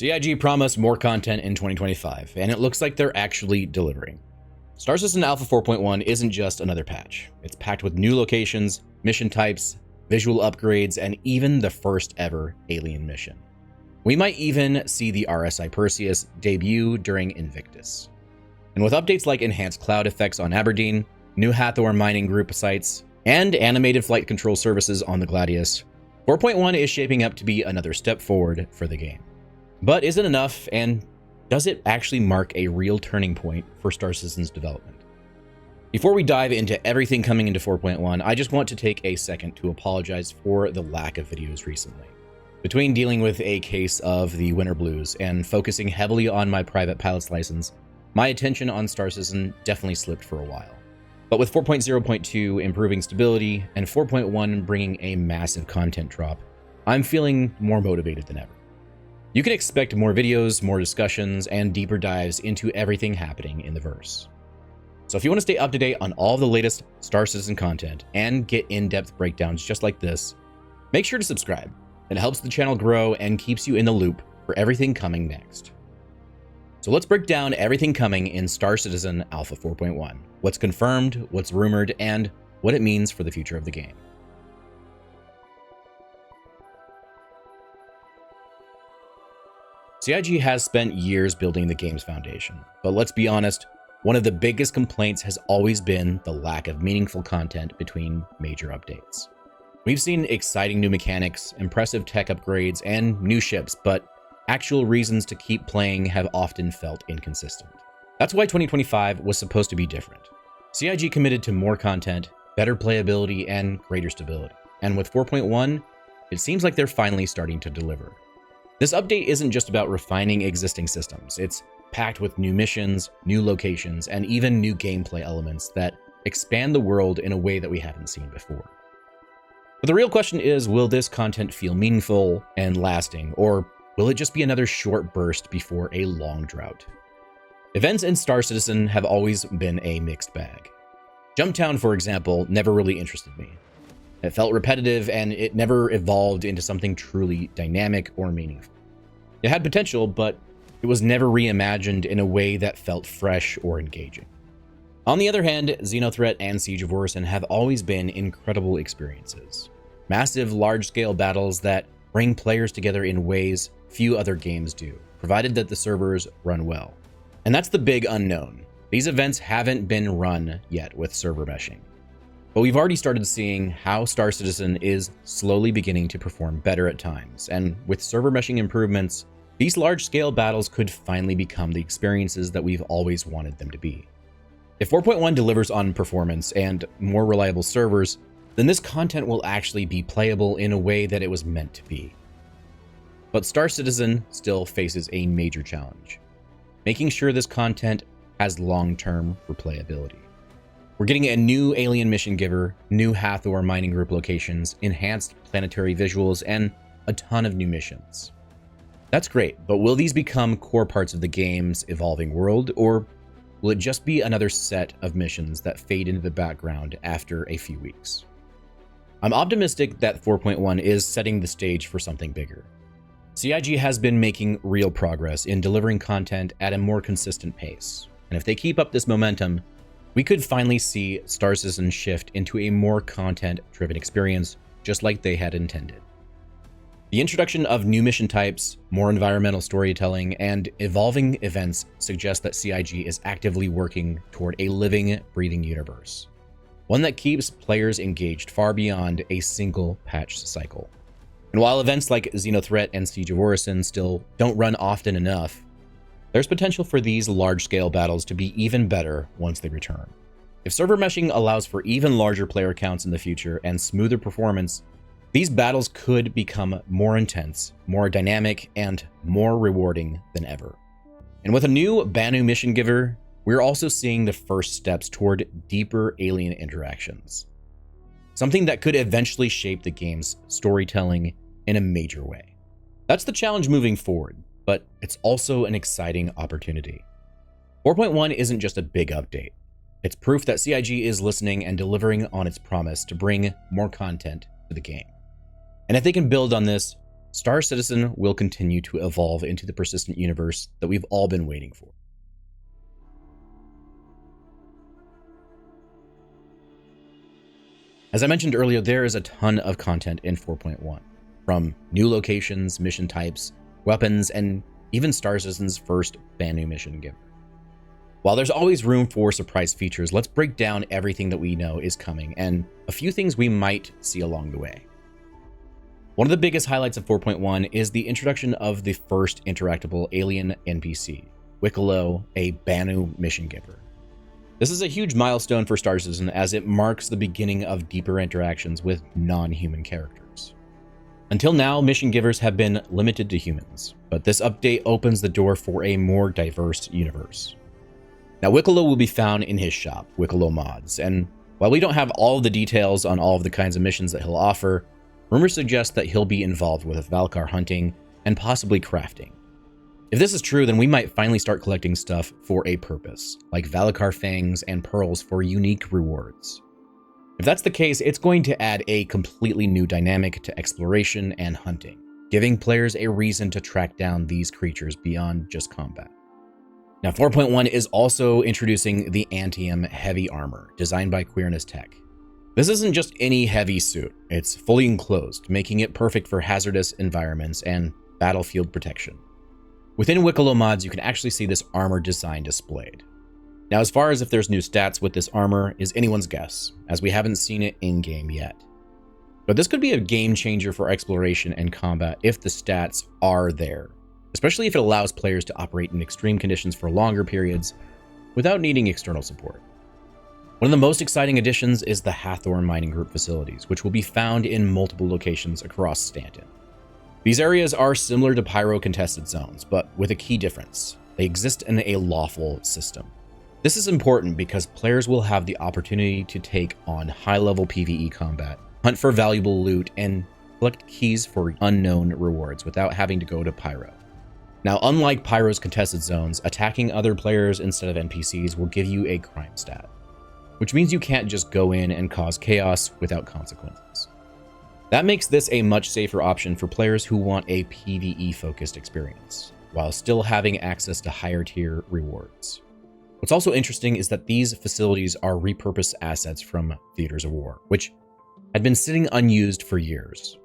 CIG promised more content in 2025, and it looks like they're actually delivering. Star Citizen Alpha 4.1 isn't just another patch. It's packed with new locations, mission types, visual upgrades, and even the first ever alien mission. We might even see the RSI Perseus debut during Invictus. And with updates like enhanced cloud effects on Aberdeen, new Hathor mining group sites, and animated flight control services on the Gladius, 4.1 is shaping up to be another step forward for the game. But is it enough, and does it actually mark a real turning point for Star Citizen's development? Before we dive into everything coming into 4.1, I just want to take a second to apologize for the lack of videos recently. Between dealing with a case of the winter blues and focusing heavily on my private pilot's license, my attention on Star Citizen definitely slipped for a while. But with 4.0.2 improving stability and 4.1 bringing a massive content drop, I'm feeling more motivated than ever. You can expect more videos, more discussions, and deeper dives into everything happening in the verse. So if you want to stay up to date on all the latest Star Citizen content and get in-depth breakdowns just like this, make sure to subscribe. It helps the channel grow and keeps you in the loop for everything coming next. So let's break down everything coming in Star Citizen Alpha 4.1, what's confirmed, what's rumored, and what it means for the future of the game. CIG has spent years building the game's foundation, but let's be honest, one of the biggest complaints has always been the lack of meaningful content between major updates. We've seen exciting new mechanics, impressive tech upgrades, and new ships, but actual reasons to keep playing have often felt inconsistent. That's why 2025 was supposed to be different. CIG committed to more content, better playability, and greater stability. And with 4.1, it seems like they're finally starting to deliver. This update isn't just about refining existing systems. It's packed with new missions, new locations, and even new gameplay elements that expand the world in a way that we haven't seen before. But the real question is, will this content feel meaningful and lasting, or will it just be another short burst before a long drought? Events in Star Citizen have always been a mixed bag. Jumptown, for example, never really interested me. It felt repetitive, and it never evolved into something truly dynamic or meaningful. It had potential, but it was never reimagined in a way that felt fresh or engaging. On the other hand, Xenothreat and Siege of Orison have always been incredible experiences. Massive, large-scale battles that bring players together in ways few other games do, provided that the servers run well. And that's the big unknown. These events haven't been run yet with server meshing. But we've already started seeing how Star Citizen is slowly beginning to perform better at times, and with server meshing improvements, these large-scale battles could finally become the experiences that we've always wanted them to be. If 4.1 delivers on performance and more reliable servers, then this content will actually be playable in a way that it was meant to be. But Star Citizen still faces a major challenge: making sure this content has long-term replayability. We're getting a new alien mission giver, new Hathor mining group locations, enhanced planetary visuals, and a ton of new missions. That's great, but will these become core parts of the game's evolving world, or will it just be another set of missions that fade into the background after a few weeks? I'm optimistic that 4.1 is setting the stage for something bigger. CIG has been making real progress in delivering content at a more consistent pace, and if they keep up this momentum, we could finally see Star Citizen shift into a more content-driven experience, just like they had intended. The introduction of new mission types, more environmental storytelling, and evolving events suggest that CIG is actively working toward a living, breathing universe, one that keeps players engaged far beyond a single patch cycle. And while events like Xenothreat and Siege of Orison still don't run often enough, there's potential for these large-scale battles to be even better once they return. If server meshing allows for even larger player counts in the future and smoother performance, these battles could become more intense, more dynamic, and more rewarding than ever. And with a new Banu mission giver, we're also seeing the first steps toward deeper alien interactions. Something that could eventually shape the game's storytelling in a major way. That's the challenge moving forward, but it's also an exciting opportunity. 4.1 isn't just a big update. It's proof that CIG is listening and delivering on its promise to bring more content to the game. And if they can build on this, Star Citizen will continue to evolve into the persistent universe that we've all been waiting for. As I mentioned earlier, there is a ton of content in 4.1, from new locations, mission types, weapons, and even Star Citizen's first brand new mission giver. While there's always room for surprise features, let's break down everything that we know is coming and a few things we might see along the way. One of the biggest highlights of 4.1 is the introduction of the first interactable alien NPC, Wicklow, a Banu mission giver. This is a huge milestone for Star Citizen as it marks the beginning of deeper interactions with non-human characters. Until now, mission givers have been limited to humans, but this update opens the door for a more diverse universe. Now, Wicklow will be found in his shop, Wicklow Mods, and while we don't have all of the details on all of the kinds of missions that he'll offer, rumors suggest that he'll be involved with Valkar hunting and possibly crafting. If this is true, then we might finally start collecting stuff for a purpose, like Valkar fangs and pearls for unique rewards. If that's the case, it's going to add a completely new dynamic to exploration and hunting, giving players a reason to track down these creatures beyond just combat. Now, 4.1 is also introducing the Antium Heavy Armor, designed by Queerness Tech. This isn't just any heavy suit, it's fully enclosed, making it perfect for hazardous environments and battlefield protection. Within Wicklow Mods, you can actually see this armor design displayed. Now, as far as if there's new stats with this armor is anyone's guess, as we haven't seen it in-game yet. But this could be a game changer for exploration and combat if the stats are there, especially if it allows players to operate in extreme conditions for longer periods without needing external support. One of the most exciting additions is the Hathorn Mining Group facilities, which will be found in multiple locations across Stanton. These areas are similar to Pyro contested zones, but with a key difference. They exist in a lawful system. This is important because players will have the opportunity to take on high-level PvE combat, hunt for valuable loot, and collect keys for unknown rewards without having to go to Pyro. Now, unlike Pyro's contested zones, attacking other players instead of NPCs will give you a crime stat, which means you can't just go in and cause chaos without consequences. That makes this a much safer option for players who want a PvE-focused experience, while still having access to higher-tier rewards. What's also interesting is that these facilities are repurposed assets from Theaters of War, which had been sitting unused for years.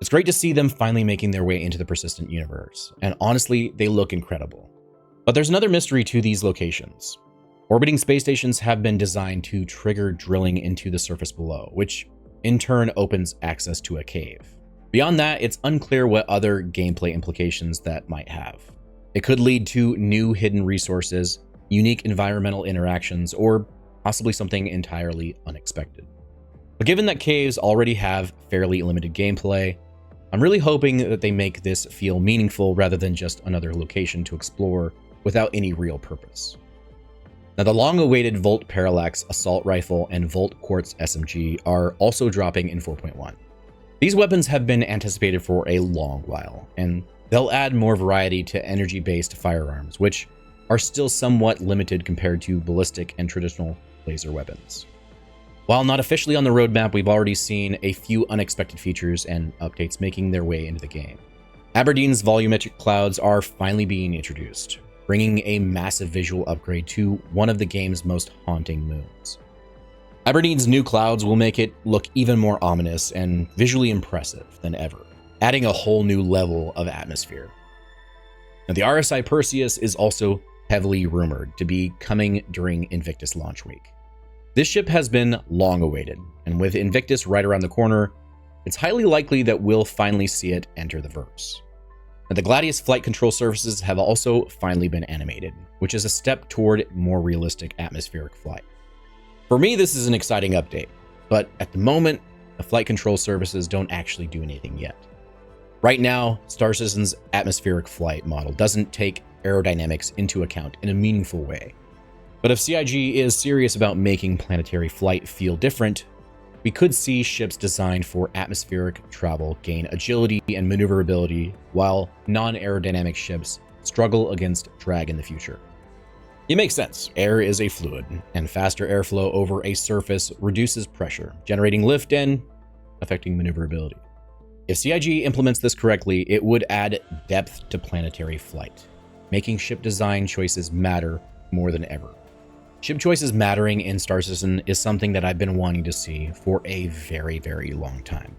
It's great to see them finally making their way into the persistent universe, and honestly, they look incredible. But there's another mystery to these locations. Orbiting space stations have been designed to trigger drilling into the surface below, which in turn opens access to a cave. Beyond that, it's unclear what other gameplay implications that might have. It could lead to new hidden resources, unique environmental interactions, or possibly something entirely unexpected. But given that caves already have fairly limited gameplay, I'm really hoping that they make this feel meaningful rather than just another location to explore without any real purpose. Now, the long-awaited Volt Parallax Assault Rifle and Volt Quartz SMG are also dropping in 4.1. These weapons have been anticipated for a long while, and they'll add more variety to energy-based firearms, which are still somewhat limited compared to ballistic and traditional laser weapons. While not officially on the roadmap, we've already seen a few unexpected features and updates making their way into the game. Aberdeen's volumetric clouds are finally being introduced, bringing a massive visual upgrade to one of the game's most haunting moons. Aberdeen's new clouds will make it look even more ominous and visually impressive than ever, adding a whole new level of atmosphere. Now, the RSI Perseus is also heavily rumored to be coming during Invictus launch week. This ship has been long awaited, and with Invictus right around the corner, it's highly likely that we'll finally see it enter the verse. Now, the Gladius flight control surfaces have also finally been animated, which is a step toward more realistic atmospheric flight. For me, this is an exciting update, but at the moment, the flight control surfaces don't actually do anything yet. Right now, Star Citizen's atmospheric flight model doesn't take aerodynamics into account in a meaningful way. But if CIG is serious about making planetary flight feel different, we could see ships designed for atmospheric travel gain agility and maneuverability, while non-aerodynamic ships struggle against drag in the future. It makes sense. Air is a fluid, and faster airflow over a surface reduces pressure, generating lift and affecting maneuverability. If CIG implements this correctly, it would add depth to planetary flight, making ship design choices matter more than ever. Ship choices mattering in Star Citizen is something that I've been wanting to see for a very, very long time.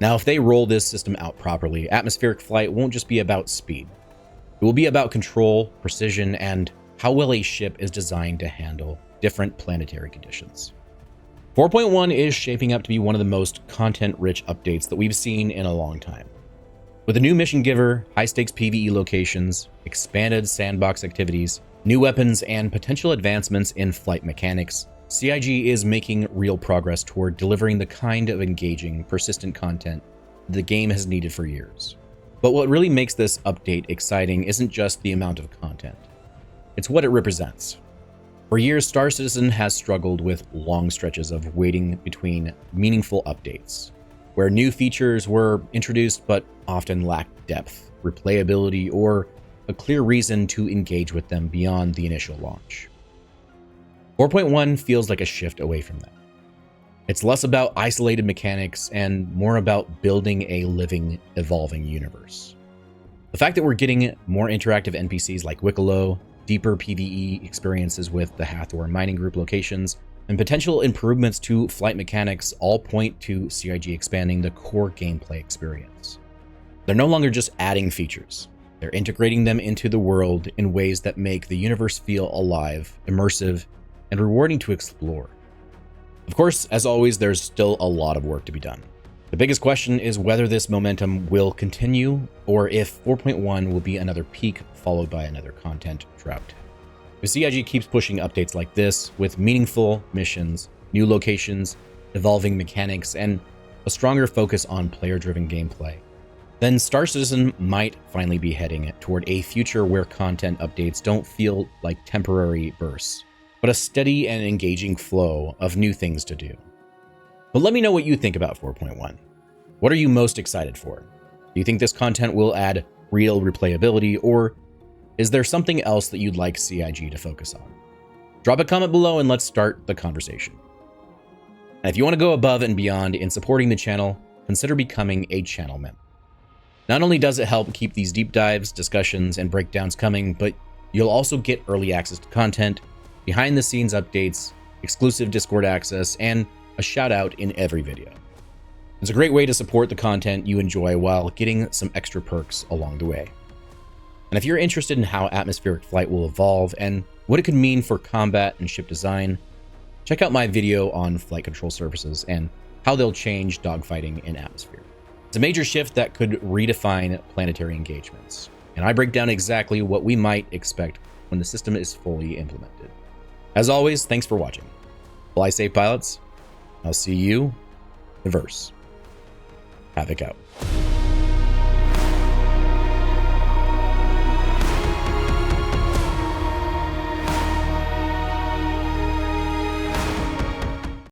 Now, if they roll this system out properly, atmospheric flight won't just be about speed. It will be about control, precision, and how well a ship is designed to handle different planetary conditions. 4.1 is shaping up to be one of the most content-rich updates that we've seen in a long time. With a new mission giver, high-stakes PvE locations, expanded sandbox activities, new weapons, and potential advancements in flight mechanics, CIG is making real progress toward delivering the kind of engaging, persistent content the game has needed for years. But what really makes this update exciting isn't just the amount of content. It's what it represents. For years, Star Citizen has struggled with long stretches of waiting between meaningful updates, where new features were introduced but often lacked depth, replayability, or a clear reason to engage with them beyond the initial launch. 4.1 feels like a shift away from that. It's less about isolated mechanics and more about building a living, evolving universe. The fact that we're getting more interactive NPCs like Wicklow, deeper PvE experiences with the Hathor mining group locations, and potential improvements to flight mechanics all point to CIG expanding the core gameplay experience. They're no longer just adding features. They're integrating them into the world in ways that make the universe feel alive, immersive, and rewarding to explore. Of course, as always, there's still a lot of work to be done. The biggest question is whether this momentum will continue, or if 4.1 will be another peak followed by another content drought. If CIG keeps pushing updates like this, with meaningful missions, new locations, evolving mechanics, and a stronger focus on player-driven gameplay, then Star Citizen might finally be heading toward a future where content updates don't feel like temporary bursts, but a steady and engaging flow of new things to do. But let me know what you think about 4.1. What are you most excited for? Do you think this content will add real replayability, or is there something else that you'd like CIG to focus on? Drop a comment below and let's start the conversation. And if you want to go above and beyond in supporting the channel, consider becoming a channel member. Not only does it help keep these deep dives, discussions, and breakdowns coming, but you'll also get early access to content, behind the scenes updates, exclusive Discord access, and a shout out in every video. It's a great way to support the content you enjoy while getting some extra perks along the way. And if you're interested in how atmospheric flight will evolve and what it could mean for combat and ship design, check out my video on flight control surfaces and how they'll change dogfighting in atmosphere. It's a major shift that could redefine planetary engagements, and I break down exactly what we might expect when the system is fully implemented. As always, thanks for watching. Fly safe, pilots. I'll see you in the verse. Havoc out.